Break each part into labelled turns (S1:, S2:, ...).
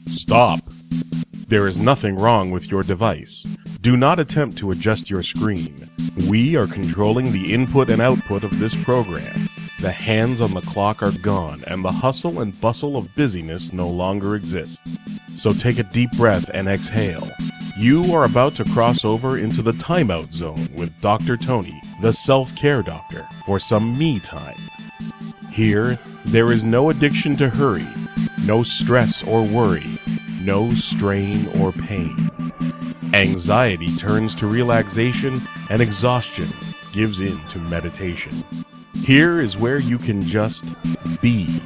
S1: Stop! There is nothing wrong with your device. Do not attempt to adjust your screen. We are controlling the input and output of this program. The hands on the clock are gone, and the hustle and bustle of busyness no longer exists. So take a deep breath and exhale. You are about to cross over into the Timeout Zone with Dr. Toni, the self-care doctor, for some me time. Here, there is no addiction to hurry, no stress or worry, no strain or pain. Anxiety turns to relaxation, and exhaustion gives in to meditation. Here is where you can just be.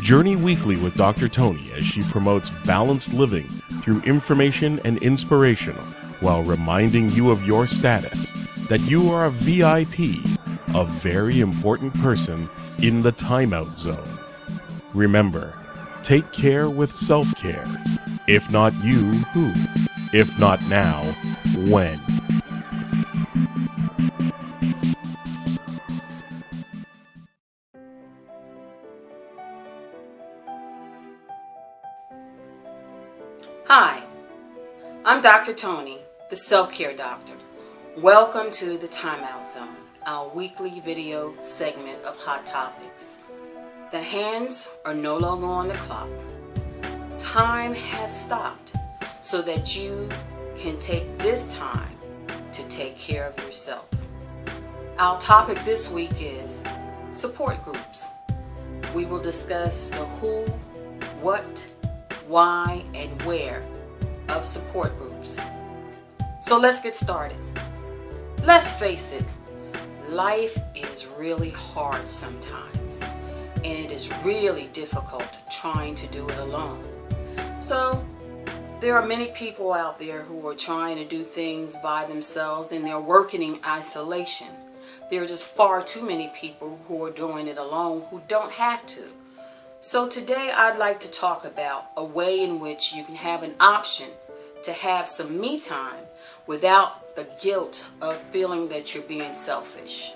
S1: Journey weekly with Dr. Toni as she promotes balanced living through information and inspiration while reminding you of your status, that you are a VIP, a very important person in the Timeout Zone. Remember, take care with self-care. If not you, who? If not now, when?
S2: Hi, I'm Dr. Toni, the self-care doctor. Welcome to the Timeout Zone, our weekly video segment of hot topics. The hands are no longer on the clock. Time has stopped so that you can take this time to take care of yourself. Our topic this week is support groups. We will discuss the who, what, why, and where of support groups. So let's get started. Let's face it, life is really hard sometimes, and it is really difficult trying to do it alone. So there are many people out there who are trying to do things by themselves, and they're working in isolation. There are just far too many people who are doing it alone who don't have to. So today I'd like to talk about a way in which you can have an option to have some me time without the guilt of feeling that you're being selfish.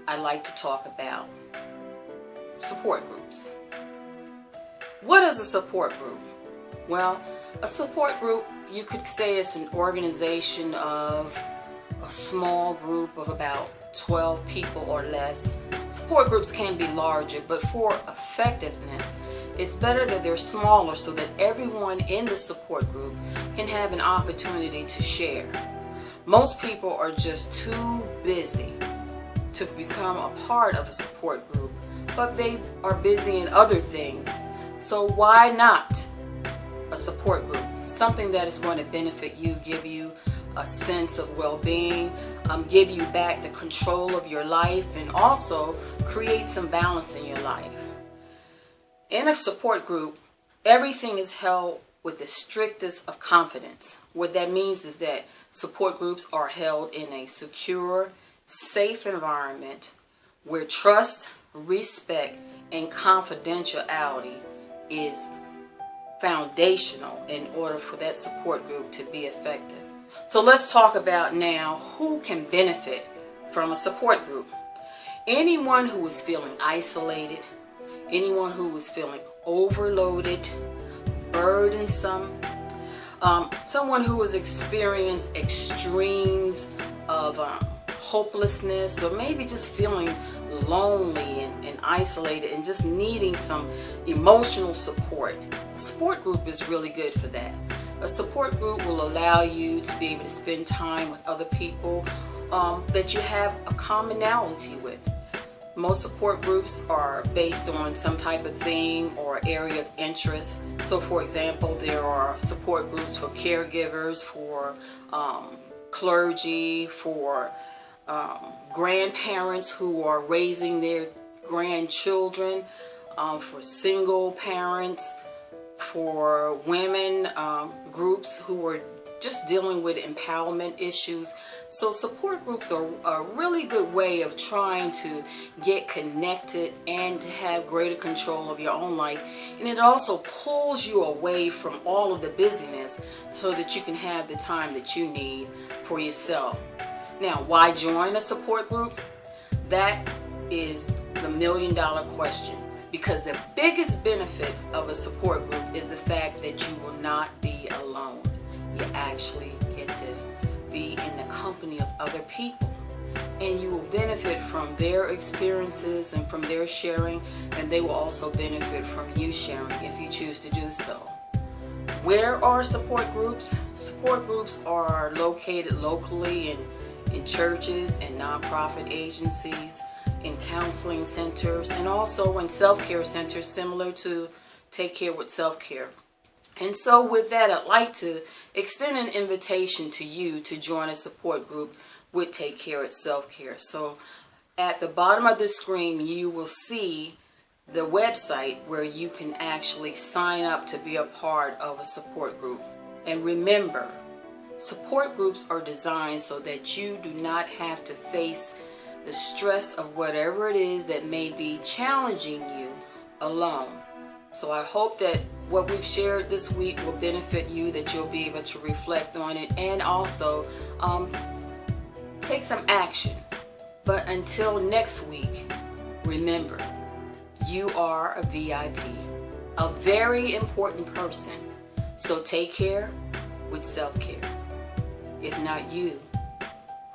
S2: I'd like to talk about support groups. What is a support group? Well, a support group, you could say it's an organization of a small group of about 12 people or less. Support groups can be larger, but for effectiveness, it's better that they're smaller so that everyone in the support group can have an opportunity to share. Most people are just too busy to become a part of a support group, but they are busy in other things. So why not a support group? Something that is going to benefit you, give you a sense of well-being, give you back the control of your life, and also create some balance in your life. In a support group, everything is held with the strictest of confidence. What that means is that support groups are held in a secure, safe environment where trust, respect, and confidentiality is foundational in order for that support group to be effective. So let's talk about now who can benefit from a support group. Anyone who is feeling isolated, anyone who is feeling overloaded, burdensome, someone who has experienced extremes of hopelessness, or maybe just feeling lonely and isolated and just needing some emotional support. A support group is really good for that. A support group will allow you to be able to spend time with other people that you have a commonality with. Most support groups are based on some type of theme or area of interest. So for example, there are support groups for caregivers, for clergy, for grandparents who are raising their grandchildren, for single parents, for women groups who are just dealing with empowerment issues. So support groups are a really good way of trying to get connected and to have greater control of your own life. And it also pulls you away from all of the busyness so that you can have the time that you need for yourself. Now, why join a support group? That is the $1,000,000 question. Because the biggest benefit of a support group is the fact that you will not be alone. You actually get to be in the company of other people, and you will benefit from their experiences and from their sharing, and they will also benefit from you sharing if you choose to do so. Where are support groups? Support groups are located locally in churches and nonprofit agencies, in counseling centers, and also in self-care centers similar to Take Care with Self-Care. And so with that, I'd like to extend an invitation to you to join a support group with Take Care with Self-Care. So at the bottom of the screen, you will see the website where you can actually sign up to be a part of a support group. And remember, support groups are designed so that you do not have to face the stress of whatever it is that may be challenging you alone. So I hope that what we've shared this week will benefit you, that you'll be able to reflect on it and also take some action. But until next week, remember, you are a VIP, a very important person. So take care with self-care. If not you,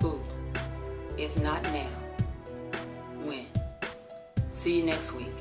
S2: who? If not now, when? See you next week.